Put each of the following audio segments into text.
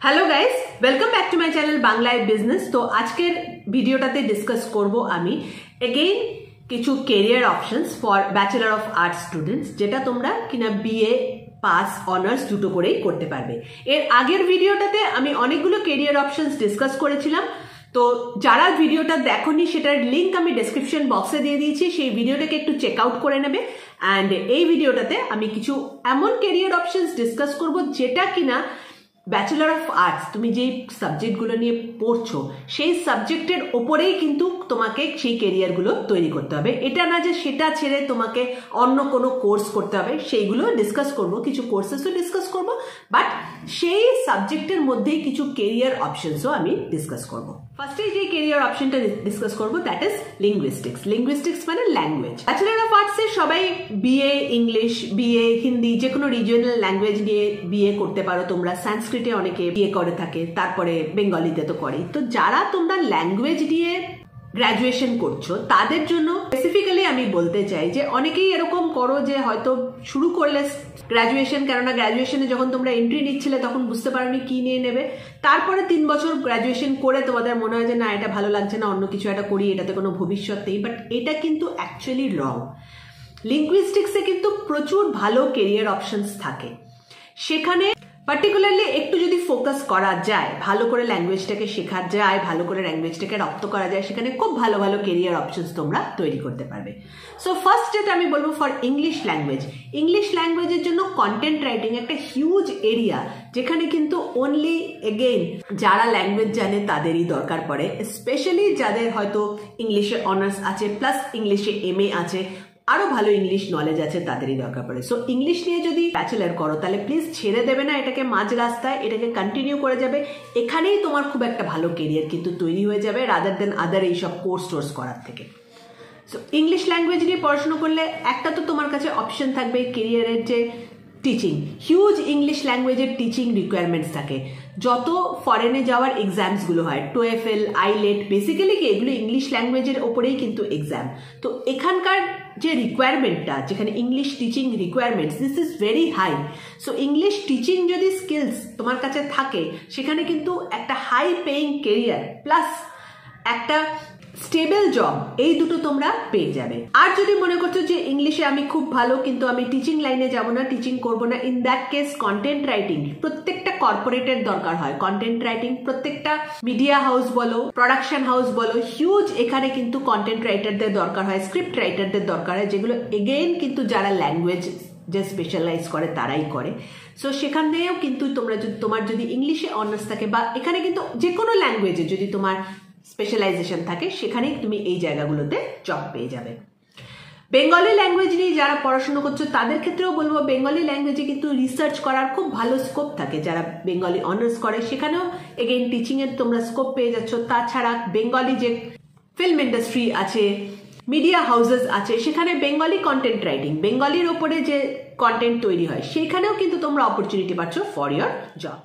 Hello guys, welcome back to my channel বাংলায় business. তো আজকের ভিডিওটাতে ডিসকাস করব আমি এগেইন কিছু career options for bachelor of arts students, যেটা তোমরা কিনা বিএ পাস অনার্স দুটো করেই করতে পারবে। এর আগের ভিডিওটাতে আমি অনেকগুলো কেরিয়ার অপশনস ডিসকাস করেছিলাম, তো যারা ভিডিওটা দেখোনি সেটার লিঙ্ক আমি ডেসক্রিপশন বক্সে দিয়ে দিয়েছি, সেই ভিডিওটাকে একটু চেক আউট করে নেবে। অ্যান্ড এই ভিডিওটাতে আমি কিছু এমন কেরিয়ার অপশনস ডিসকাস করব যেটা কিনা ব্যাচেলর অফ আর্টস তুমি যেই সাবজেক্টগুলো নিয়ে পড়ছো সেই সাবজেক্টের ওপরেই কিন্তু তোমাকে সেই কেরিয়ারগুলো তৈরি করতে হবে। এটা না যে সেটা ছেড়ে তোমাকে অন্য কোনো কোর্স করতে হবে, সেইগুলো ডিসকাস করব, কিছু কোর্সেসও ডিসকাস করব, বাট সেই সাবজেক্টের মধ্যেই কিছু কেরিয়ার অপশনসও আমি ডিসকাস করব। ফার্স্টে যে কেরিয়ার অপশনটা ডিসকাস করব দ্যাট ইজ লিঙ্গুইস্টিক্স। লিঙ্গুইস্টিক্স মানে ল্যাঙ্গুয়েজ। ব্যাচেলর অফ আর্টসে সবাই বিএ ইংলিশ, বিএ হিন্দি, যে কোনো রিজিওনাল ল্যাঙ্গুয়েজ নিয়ে বিএ করতে পারো তোমরা। সংস্কৃতে অনেকে বিএ করে থাকে, তারপরে বেঙ্গলিতে তো করে। তো যারা তোমরা ল্যাঙ্গুয়েজ নিয়ে গ্র্যাজুয়েশন করছো তাদের জন্য স্পেসিফিক্যালি আমি বলতে চাই যে অনেকেই এরকম করো যে হয়তো শুরু করলে গ্র্যাজুয়েশন, কেননা গ্র্যাজুয়েশনে যখন তোমরা এন্ট্রি নিচ্ছিলে তখন বুঝতে পারোনি কি নিয়ে নেবে, তারপরে 3 বছর গ্র্যাজুয়েশন করে তোমাদের মনে হয় যে না এটা ভালো লাগছে না, অন্য কিছু একটা করি, এটাতে কোনো ভবিষ্যৎ নেই। বাট এটা কিন্তু অ্যাকচুয়ালি রং। লিঙ্গুইস্টিক্সে কিন্তু প্রচুর ভালো কেরিয়ার অপশনস থাকে, সেখানে পার্টিকুলারলি একটু যদি ফোকাস করা যায়, ভালো করে ল্যাঙ্গুয়েজটাকে শেখা যায়, ভালো করে ল্যাঙ্গুয়েজটাকে রপ্ত করা যায়, সেখানে খুব ভালো ভালো কেরিয়ার অপশনস তোমরা তৈরি করতে পারবে। সো ফার্স্ট যেটা আমি বলবো ফর ইংলিশ ল্যাঙ্গুয়েজ, ইংলিশ ল্যাঙ্গুয়েজের জন্য কন্টেন্ট রাইটিং একটা হিউজ এরিয়া, যেখানে কিন্তু অনলি এগেইন যারা ল্যাঙ্গুয়েজ জানে তাদেরই দরকার পড়ে, স্পেশালি যাদের হয়তো ইংলিশে অনার্স আছে প্লাস ইংলিশে এমএ আছে, আরো ভালো ইংলিশ নলেজ আছে, তাদেরই দরকার পড়ে। সো ইংলিশ নিয়ে যদি ব্যাচেলার করো তাহলে প্লিজ ছেড়ে দেবে না এটাকে মাঝ রাস্তায়, এটাকে কন্টিনিউ করে যাবে। এখানেই তোমার খুব একটা ভালো কেরিয়ার কিন্তু তৈরি হয়ে যাবে, রাদার দেন আদার এইসব কোর্স টোর্স করার থেকে। সো ইংলিশ ল্যাঙ্গুয়েজ নিয়ে পড়াশোনা করলে একটা তো তোমার কাছে অপশন থাকবে কেরিয়ারের যে টিচিং। হিউজ ইংলিশ ল্যাঙ্গুয়েজের টিচিং রিকোয়ারমেন্টস থাকে। যত ফরেনে যাওয়ার এক্সামসগুলো হয়, টোয়েফেল, আইলেট, বেসিক্যালি কি এগুলো ইংলিশ ল্যাঙ্গুয়েজের ওপরেই কিন্তু এক্সাম। তো এখানকার যে রিকোয়ারমেন্টটা, যেখানে English teaching requirements, this is very high. So English teaching যদি স্কিলস তোমার কাছে থাকে, সেখানে কিন্তু একটা হাই পেইং কেরিয়ার প্লাস একটা স্টেবল জব, এই দুটো তোমরা পেয়ে যাবে। আর যদি মনে করছো যে ইংলিশে আমি খুব ভালো কিন্তু আমি টিচিং লাইনে যাব না, টিচিং করব না, in that case content writing প্রত্যেকটা কর্পোরেটের দরকার হয়। কন্টেন্ট রাইটিং প্রত্যেকটা মিডিয়া হাউস বলো, প্রোডাকশন হাউস বলো, হিউজ এখানে কিন্তু কন্টেন্ট রাইটারদের দরকার হয়, স্ক্রিপ্ট রাইটারদের দরকার হয়, যেগুলো এগেইন কিন্তু যারা ল্যাঙ্গুয়েজ যে স্পেশালাইজ করে তারাই করে। সো সেখানেও কিন্তু তোমার যদি ইংলিশে অনার্স থাকে বা এখানে কিন্তু যে কোনো ল্যাঙ্গুয়েজে যদি তোমার স্পেশালাইজেশন থাকে, সেখানেই তুমি এই জায়গাগুলোতে জব পেয়ে যাবে। বেঙ্গলি ল্যাঙ্গুয়েজ নিয়ে যারা পড়াশোনা করছো তাদের ক্ষেত্রেও বলবো, বেঙ্গলি ল্যাঙ্গুয়েজে কিন্তু রিসার্চ করার খুব ভালো স্কোপ থাকে। যারা বেঙ্গলি অনার্স করে সেখানেও এগেইন টিচিং এর তোমরা স্কোপ পেয়ে যাচ্ছ। তাছাড়া বেঙ্গলি যে ফিল্ম ইন্ডাস্ট্রি আছে, মিডিয়া হাউসেস আছে, সেখানে বেঙ্গলি কন্টেন্ট রাইটিং, বেঙ্গলির ওপরে যে কন্টেন্ট তৈরি হয়, সেখানেও কিন্তু তোমরা অপরচুনিটি পাচ্ছ ফর ইয়োর জব।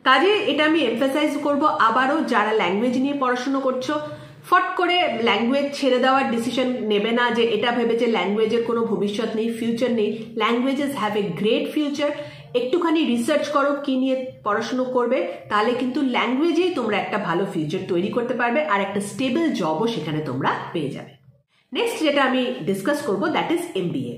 কাজে এটা আমি এমফাসাইজ করব আবারও, যারা ল্যাঙ্গুয়েজ নিয়ে পড়াশোনা করছো ফট করে ল্যাঙ্গুয়েজ ছেড়ে দেওয়ার ডিসিশন নেবে না, যে এটা ভেবে যে ল্যাঙ্গুয়েজের কোনো ভবিষ্যৎ নেই, ফিউচার নেই। Languages have a great future. একটুখানি রিসার্চ করো কি নিয়ে পড়াশুনো করবে, তাহলে কিন্তু ল্যাঙ্গুয়েজেই তোমরা একটা ভালো ফিউচার তৈরি করতে পারবে, আর একটা স্টেবল জবও সেখানে তোমরা পেয়ে যাবে। নেক্সট যেটা আমি ডিসকাস করবো দ্যাট ইজ এমবিএ।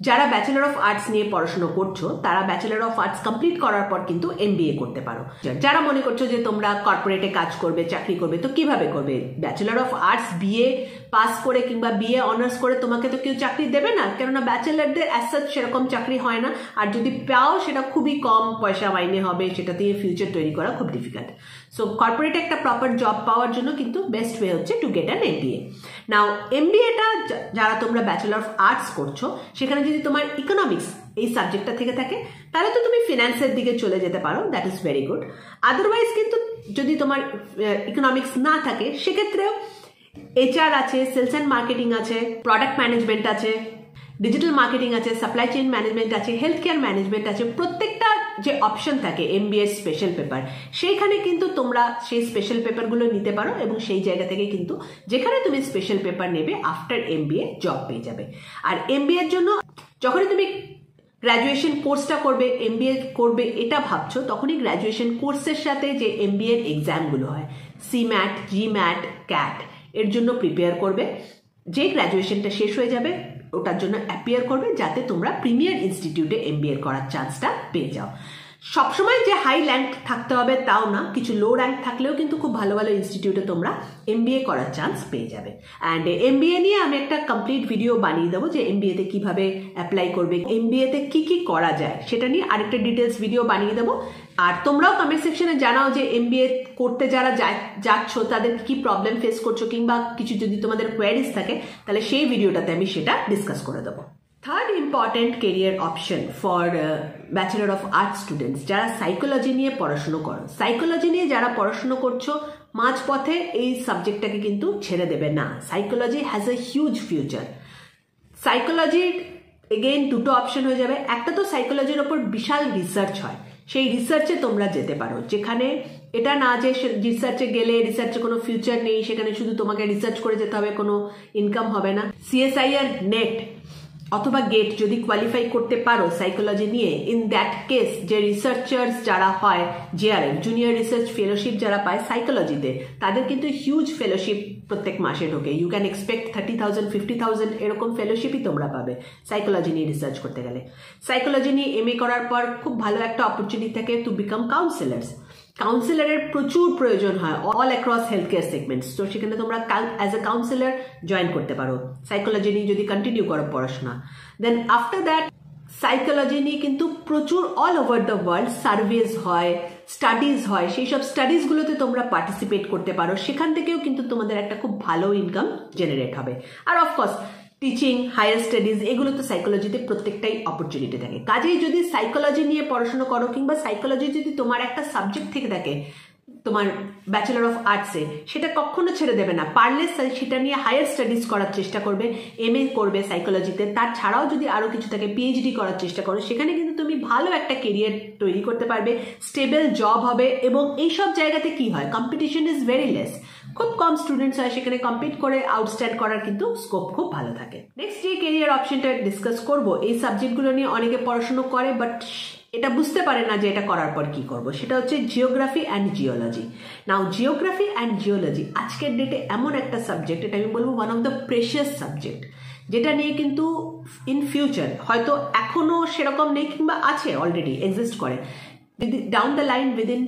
যারা ব্যাচেলর অফ আর্টস নিয়ে পড়াশোনা করছো তারা ব্যাচেলর অফ আর্টস কমপ্লিট করার পর কিন্তু এমবিএ করতে পারো। যারা মনে করছো যে তোমরা কর্পোরেটে কাজ করবে, চাকরি করবে, তো কিভাবে করবে? Bachelor of arts BA pass করে কিংবা বিএ অনার্স করে তোমাকে তো কেউ চাকরি দেবে না, কেননা ব্যাচেলারদের অ্যাজ সাচ সেরকম চাকরি হয় না, আর যদি পাও সেটা খুবই কম পয়সা মাইনে হবে, সেটা দিয়ে ফিউচার তৈরি করা খুব ডিফিকাল্ট। সো কর্পোরেটে একটা প্রপার জব পাওয়ার জন্য কিন্তু বেস্ট ওয়ে হচ্ছে টু গেট অ্যান এমবিএ। নাও এমবিএটা যারা তোমরা ব্যাচেলর অফ আর্টস করছো, সেখানে যদি তোমার ইকোনমিক্স এই সাবজেক্টটা থেকে থাকে তাহলে তো তুমি ফিনান্সের দিকে চলে যেতে পারো, that is very good. Otherwise কিন্তু যদি তোমার ইকোনমিক্স না থাকে, সেক্ষেত্রেও এইচআর আছে, সেলস অ্যান্ড মার্কেটিং আছে, প্রোডাক্ট ম্যানেজমেন্ট আছে, ডিজিটাল মার্কেটিং আছে, সাপ্লাই চেইন ম্যানেজমেন্ট আছে, হেলথ কেয়ার ম্যানেজমেন্ট আছে। প্রত্যেকটা যে অপশন থাকে এমবিএ স্পেশাল পেপার, সেইখানে কিন্তু তোমরা সেই স্পেশাল পেপারগুলো নিতে পারো, এবং সেই জায়গা থেকে কিন্তু যেখানে তুমি স্পেশাল পেপার নেবে আফটার এমবিএ জব পেয়ে যাবে। আর এমবিএর জন্য যখনই তুমি গ্র্যাজুয়েশন কোর্সটা করবে, এমবিএ করবে এটা ভাবছো, তখনই গ্র্যাজুয়েশন কোর্সের সাথে যে এমবিএর এক্সামগুলো হয় সিম্যাট, জিম্যাট, ক্যাট, এর জন্য প্রিপেয়ার করবে। যে গ্র্যাজুয়েশনটা শেষ হয়ে যাবে ওটার জন্য অ্যাপিয়ার করবে, যাতে তোমরা প্রিমিয়ার ইনস্টিটিউটে এমবিএ করার চান্সটা পেয়ে যাও। সবসময় যে হাই র্যাঙ্ক থাকতে হবে তাও না, কিছু লো র্যাঙ্ক থাকলেও কিন্তু খুব ভালো ভালো ইনস্টিটিউটে তোমরা এমবিএ করার চান্স পেয়ে যাবে। অ্যান্ড এমবিএ নিয়ে আমি একটা কমপ্লিট ভিডিও বানিয়ে দেবো যে এমবিএতে কিভাবে অ্যাপ্লাই করবে, এমবিএতে কি কি করা যায় সেটা নিয়ে আরেকটা ডিটেলস ভিডিও বানিয়ে দেবো। আর তোমরাও কমেন্ট সেকশনে জানাও যে এমবিএ করতে যারা যাচ্ছ তাদের কি প্রবলেম ফেস করছো, কিংবা কিছু যদি তোমাদের কোয়ারিজ থাকে তাহলে সেই ভিডিওটাতে আমি সেটা ডিসকাস করে দেবো। Third important career option for bachelor of arts students যারা সাইকোলজি নিয়ে পড়াশুনো করো। সাইকোলজি নিয়ে যারা পড়াশুনো করছো মাঝপথে এই সাবজেক্টটাকে কিন্তু ছেড়ে দেবে না। Psychology has a huge future. সাইকোলজির এগেইন দুটো অপশন হয়ে যাবে। একটা তো সাইকোলজির ওপর বিশাল রিসার্চ হয়, সেই রিসার্চে তোমরা যেতে পারো, যেখানে এটা না যে রিসার্চে গেলে রিসার্চে কোনো ফিউচার নেই, সেখানে শুধু তোমাকে রিসার্চ করে যেতে হবে, কোনো ইনকাম হবে না। সিএসআইআর, নেট অথবা গেট যদি কোয়ালিফাই করতে পারো সাইকোলজি নিয়ে, ইন দ্যাট কেস যে রিসার্চার্স যারা হয় জেআরএফ, জুনিয়র রিসার্চ ফেলোশিপ যারা পায় সাইকোলজিতে, তাদের কিন্তু হিউজ ফেলোশিপ প্রত্যেক মাসে ঢোকে। ইউ ক্যান এক্সপেক্ট 30,000, 50,000 এরকম ফেলোশিপই তোমরা পাবে সাইকোলজি নিয়ে রিসার্চ করতে গেলে। সাইকোলজি নিয়ে এমএ করার পর খুব ভালো একটা অপরচুনিটি থাকে টু বিকাম কাউন্সিলার্স। কাউন্সিলরের প্রচুর প্রয়োজন হয় all across health care segments, তো সেখানে তোমরা অ্যাজ এ কাউন্সিলর জয়েন করতে পারো সাইকোলজি নিয়ে যদি কন্টিনিউ করো পড়াশোনা। দেন আফটার দ্যাট সাইকোলজি নিয়ে কিন্তু প্রচুর all over the world surface হয়, স্টাডিজ হয়, সেই সব স্টাডিজগুলোতে তোমরা পার্টিসিপেট করতে পারো, সেখান থেকেও কিন্তু তোমাদের একটা খুব ভালো ইনকাম জেনারেট হবে। আর অফকোর্স টিচিং, হায়ার স্টাডিজ, এগুলো তো সাইকোলজিতে প্রত্যেকটাই অপরচুনিটি থাকে। কাজেই যদি সাইকোলজি নিয়ে পড়াশোনা করো কিংবা সাইকোলজি যদি তোমার একটা সাবজেক্ট থেকে থাকে তোমার ব্যাচেলর অফ আর্টসে, সেটা কখনো ছেড়ে দেবে না। পারলে সেটা নিয়ে হায়ার স্টাডিজ করার চেষ্টা করবে, এমএ করবে সাইকোলজিতে। তার ছাড়াও যদি আরো কিছু থাকে পিএইচডি করার চেষ্টা করো, সেখানে কিন্তু তুমি ভালো একটা কেরিয়ার তৈরি করতে পারবে, স্টেবল জব হবে। এবং এইসব জায়গাতে কি হয়, কম্পিটিশন ইজ ভেরি লেস, খুব কম স্টুডেন্টস হয়, সেখানে কম্পিট করে আউটস্ট্যান্ড করার কিন্তু স্কোপ খুব ভালো থাকে। নেক্সট যে কেরিয়ার অপশনটা ডিসকাস করব, এই সাবজেক্টগুলো নিয়ে অনেকে পড়াশোনা করে বাট এটা বুঝতে পারে না যে এটা করার পর কি করব, সেটা হচ্ছে geography and geology. Now geography and geology আজকের ডেটে এমন একটা সাবজেক্ট, এটা আমি বলবো one of the precious subject, যেটা নিয়ে কিন্তু ইন ফিউচার হয়তো এখনো সেরকম নেই কিংবা আছে, অলরেডি এক্সিস্ট করে, down the line within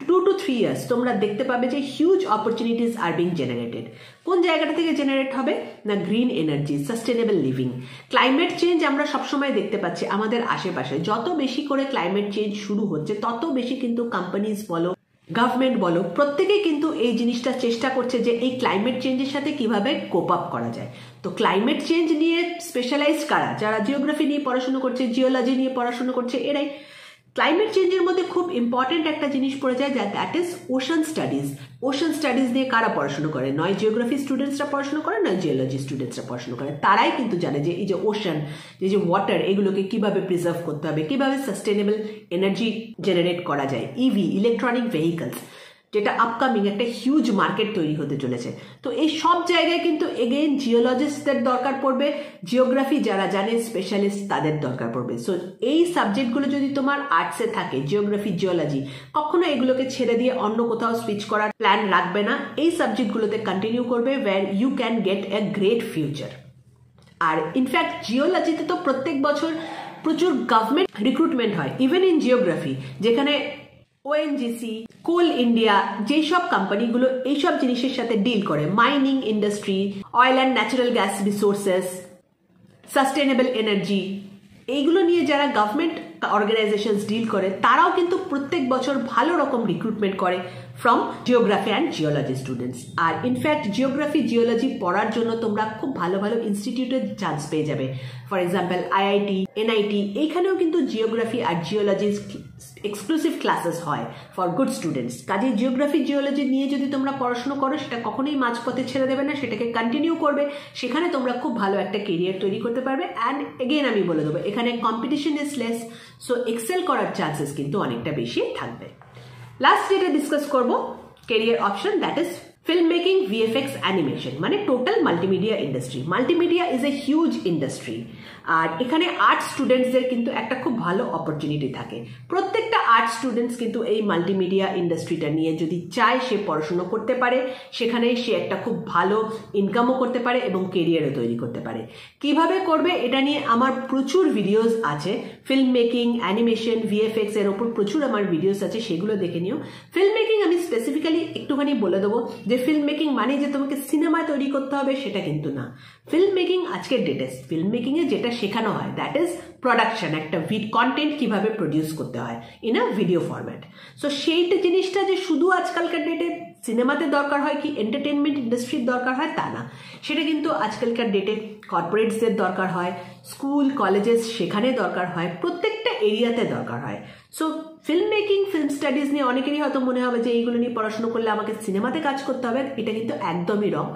2 to 3 years তোমরা দেখতে পাবে যে huge opportunities are being generated. কোন জায়গাটা থেকে জেনারেট হবে না, green energy, sustainable living. Climate change আমরা সবসময় দেখতে পাচ্ছি আমাদের আশেপাশে, যত বেশি করে ক্লাইমেট চেঞ্জ শুরু হচ্ছে তত বেশি কিন্তু কোম্পানিজ বলো, গভর্নমেন্ট বলো, প্রত্যেকেই কিন্তু এই জিনিসটা চেষ্টা করছে যে এই ক্লাইমেট চেঞ্জের সাথে কিভাবে কোপ আপ করা যায়। তো ক্লাইমেট চেঞ্জ নিয়ে স্পেশালাইজ কারা, যারা জিওগ্রাফি নিয়ে পড়াশোনা করছে, জিওলজি নিয়ে পড়াশোনা করছে, এরাই। ক্লাইমেট চেঞ্জের মধ্যে খুব ইম্পর্টেন্ট একটা জিনিস পড়ে যায়, that is ocean studies. Ocean studies নিয়ে কারা পড়াশোনা করে, নয় জিওগ্রাফি স্টুডেন্টসরা পড়াশোনা করে, নয় জিওলজি স্টুডেন্টসরা পড়াশোনা করে। তারাই কিন্তু জানে যে এই যে ওশান, যে ওয়াটার, এগুলোকে কিভাবে প্রিজার্ভ করতে হবে, কিভাবে সাস্টেনেবল এনার্জি জেনারেট করা যায়। ইভি, ইলেকট্রনিক ভেহিকলস, যেটা আপকামিং একটা হিউজ মার্কেট তৈরি হতে চলেছে। তো এই সব জায়গায় কিন্তু এগেইন জিওলজিস্টদের দরকার পড়বে, জিওগ্রাফি যারা জানে স্পেশালিস্ট তাদের দরকার পড়বে। সো এই সাবজেক্টগুলো যদি তোমার আর্টসে থাকে, জিওগ্রাফি, জিওলজি, কখনো এগুলোকে ছেড়ে দিয়ে অন্য কোথাও সুইচ করার প্ল্যান রাখবে না। এই সাবজেক্টগুলোতে কন্টিনিউ করবে, where you can get a great future. আর ইনফ্যাক্ট জিওলজিতে তো প্রত্যেক বছর প্রচুর গভর্নমেন্ট রিক্রুটমেন্ট হয়, ইভেন ইন জিওগ্রাফি, যেখানে ওএনজিসি, কোল ইন্ডিয়া, যেসব কোম্পানিগুলো এইসব জিনিসের সাথে ডিল করে, mining industry, oil and natural gas resources, sustainable energy, এইগুলো নিয়ে যারা গভর্নমেন্ট অর্গানাইজেশনস ডিল করে, তারাও কিন্তু প্রত্যেক বছর ভালো রকম রিক্রুটমেন্ট করে from geography and geology students. আর ইনফ্যাক্ট জিওগ্রাফি, জিওলজি পড়ার জন্য তোমরা খুব ভালো ভালো ইনস্টিটিউটে চান্স পেয়ে যাবে। ফর এক্সাম্পল আইআইটি, এনআইটি, এইখানেও কিন্তু জিওগ্রাফি আর জিওলজি এক্সক্লুসিভ ক্লাসেস হয় ফর গুড স্টুডেন্টস। কাজে জিওগ্রাফি, জিওলজি নিয়ে যদি তোমরা পড়াশোনা করো, সেটা কখনোই মাঝপথে ছেড়ে দেবে না, সেটাকে কন্টিনিউ করবে, সেখানে তোমরা খুব ভালো একটা কেরিয়ার তৈরি করতে পারবে। অ্যান্ড এগেইন আমি বলে দেবো, এখানে competition is less, so excel করার চান্সেস কিন্তু অনেকটা বেশি থাকবে। লাস্ট যেটা ডিসকাস করবো career option, that is film making, VFX, animation, মানে total multimedia industry. Multimedia is a huge industry, আর এখানে আর্ট স্টুডেন্টসদের কিন্তু একটা খুব ভালো অপরচুনিটি থাকে। প্রত্যেকটা আর্ট স্টুডেন্টস কিন্তু এই মাল্টিমিডিয়া ইন্ডাস্ট্রিটা নিয়ে যদি চায়, সে পড়াশুনো করতে পারে, সেখানে সে একটা খুব ভালো ইনকামও করতে পারে এবং কেরিয়ারও তৈরি করতে পারে। কিভাবে করবে এটা নিয়ে আমার প্রচুর ভিডিওস আছে। ফিল্ম মেকিং, অ্যানিমেশন, ভিএফএক্স এর ওপর প্রচুর আমার ভিডিওস আছে, সেগুলো দেখে নিও। ফিল্ম মেকিং আমি স্পেসিফিক্যালি একটুখানি বলে দেবো যে ফিল্ম মেকিং মানে যে তোমাকে সিনেমা তৈরি করতে হবে সেটা কিন্তু না। ফিল্ম মেকিং আজকের ডেটে ফিল্ম মেকিং এ যেটা শেখানো হয় দ্যাট ইজ প্রোডাকশন, একটা কন্টেন্ট কিভাবে প্রডিউস করতে হয় in a video format. So সেইটা জিনিসটা যে শুধু আজকালকার ডেটে সিনেমাতে দরকার হয় কি এন্টারটেনমেন্ট ইন্ডাস্ট্রির দরকার হয় তা না, সেটা কিন্তু আজকালকার ডেটে কর্পোরেটসদের দরকার হয়, স্কুল কলেজেস সেখানে দরকার হয়, প্রত্যেকটা এরিয়াতে দরকার হয়। So film making, film studies নিয়ে অনেকেরই হয়তো মনে হবে যে এইগুলো নিয়ে পড়াশোনা করলে আমাকে সিনেমাতে কাজ করতে হবে, এটা কিন্তু একদমই রং।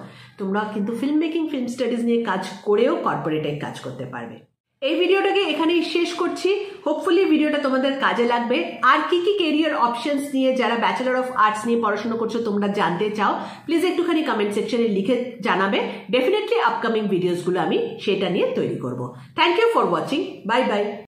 তোমরা কিন্তু ফিল্ম মেকিং, ফিল্ম স্টাডিজ নিয়ে কাজ করেও কর্পোরেটে কাজ করতে পারবে। এই ভিডিওটাকে এখানেই শেষ করছি। হোপফুলি ভিডিওটা তোমাদের কাজে লাগবে। আর কি কি কেরিয়ার অপশনস নিয়ে যারা ব্যাচেলর অফ আর্টস নিয়ে পড়াশোনা করছো তোমরা জানতে চাও, প্লিজ একটুখানি কমেন্ট সেকশনে লিখে জানাবে। ডেফিনেটলি আপকামিং ভিডিওসগুলো আমি সেটা নিয়ে তৈরি করব। Thank you for watching. Bye by.